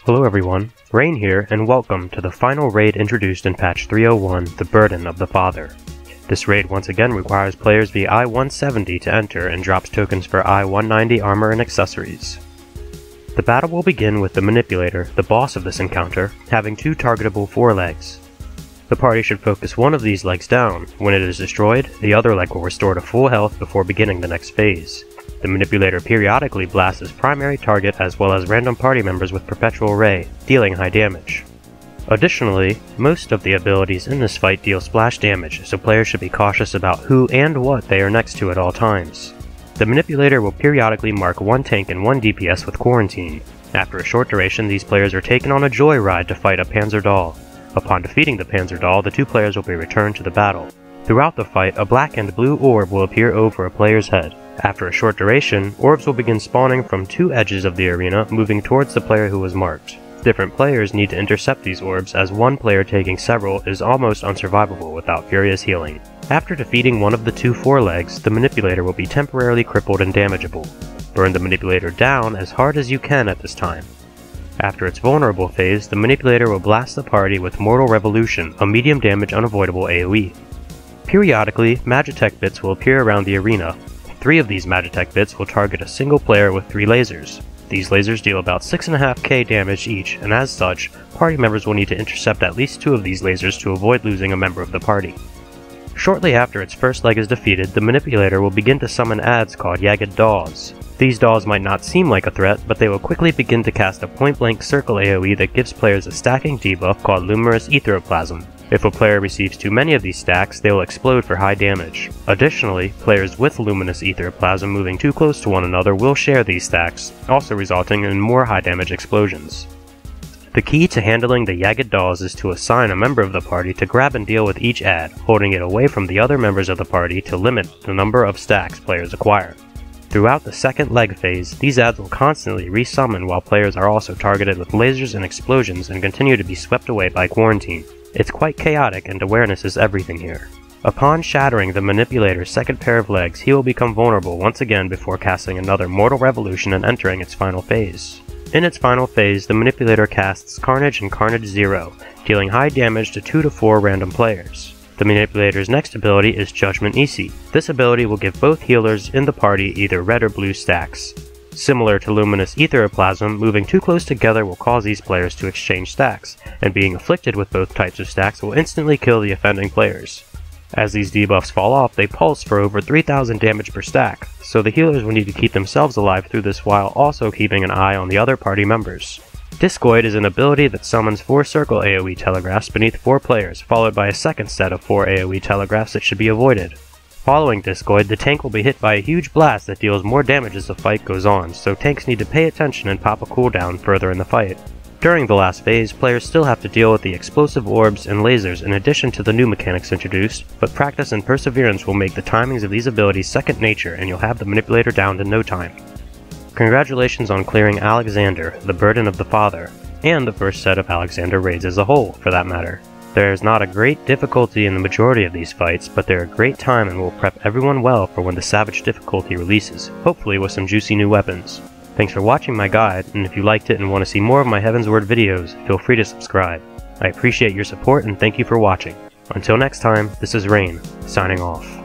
Hello everyone, Rain here, and welcome to the final raid introduced in patch 301, The Burden of the Father. This raid once again requires players via I-170 to enter and drops tokens for I-190 armor and accessories. The battle will begin with the Manipulator, the boss of this encounter, having two targetable forelegs. The party should focus one of these legs down. When it is destroyed, the other leg will restore to full health before beginning the next phase. The Manipulator periodically blasts his primary target as well as random party members with Perpetual Ray, dealing high damage. Additionally, most of the abilities in this fight deal splash damage, so players should be cautious about who and what they are next to at all times. The Manipulator will periodically mark one tank and one DPS with Quarantine. After a short duration, these players are taken on a joyride to fight a Panzer Doll. Upon defeating the Panzer Doll, the two players will be returned to the battle. Throughout the fight, a black and blue orb will appear over a player's head. After a short duration, orbs will begin spawning from two edges of the arena, moving towards the player who was marked. Different players need to intercept these orbs, as one player taking several is almost unsurvivable without furious healing. After defeating one of the two forelegs, the Manipulator will be temporarily crippled and damageable. Burn the Manipulator down as hard as you can at this time. After its vulnerable phase, the Manipulator will blast the party with Mortal Revolution, a medium damage unavoidable AoE. Periodically, Magitech bits will appear around the arena. 3 of these Magitech bits will target a single player with 3 lasers. These lasers deal about 6.5k damage each, and as such, party members will need to intercept at least 2 of these lasers to avoid losing a member of the party. Shortly after its first leg is defeated, the Manipulator will begin to summon adds called Jagged Dolls. These dolls might not seem like a threat, but they will quickly begin to cast a point-blank circle AoE that gives players a stacking debuff called Luminous Etheroplasm. If a player receives too many of these stacks, they will explode for high damage. Additionally, players with Luminous Etheroplasm moving too close to one another will share these stacks, also resulting in more high damage explosions. The key to handling the Jagged Dolls is to assign a member of the party to grab and deal with each add, holding it away from the other members of the party to limit the number of stacks players acquire. Throughout the second leg phase, these adds will constantly resummon while players are also targeted with lasers and explosions and continue to be swept away by Quarantine. It's quite chaotic, and awareness is everything here. Upon shattering the Manipulator's second pair of legs, he will become vulnerable once again before casting another Mortal Revolution and entering its final phase. In its final phase, the Manipulator casts Carnage and Carnage Zero, dealing high damage to 2 to 4 random players. The Manipulator's next ability is Judgment Easy. This ability will give both healers in the party either red or blue stacks. Similar to Luminous Etheroplasm, moving too close together will cause these players to exchange stacks, and being afflicted with both types of stacks will instantly kill the offending players. As these debuffs fall off, they pulse for over 3000 damage per stack, so the healers will need to keep themselves alive through this while also keeping an eye on the other party members. Discoid is an ability that summons 4 circle AoE telegraphs beneath 4 players, followed by a second set of 4 AoE telegraphs that should be avoided. Following Discoid, the tank will be hit by a huge blast that deals more damage as the fight goes on, so tanks need to pay attention and pop a cooldown further in the fight. During the last phase, players still have to deal with the explosive orbs and lasers in addition to the new mechanics introduced, but practice and perseverance will make the timings of these abilities second nature and you'll have the Manipulator down in no time. Congratulations on clearing Alexander, the Burden of the Father, and the first set of Alexander raids as a whole, for that matter. There is not a great difficulty in the majority of these fights, but they're a great time and will prep everyone well for when the Savage difficulty releases, hopefully with some juicy new weapons. Thanks for watching my guide, and if you liked it and want to see more of my Heavensward videos, feel free to subscribe. I appreciate your support and thank you for watching. Until next time, this is Rain, signing off.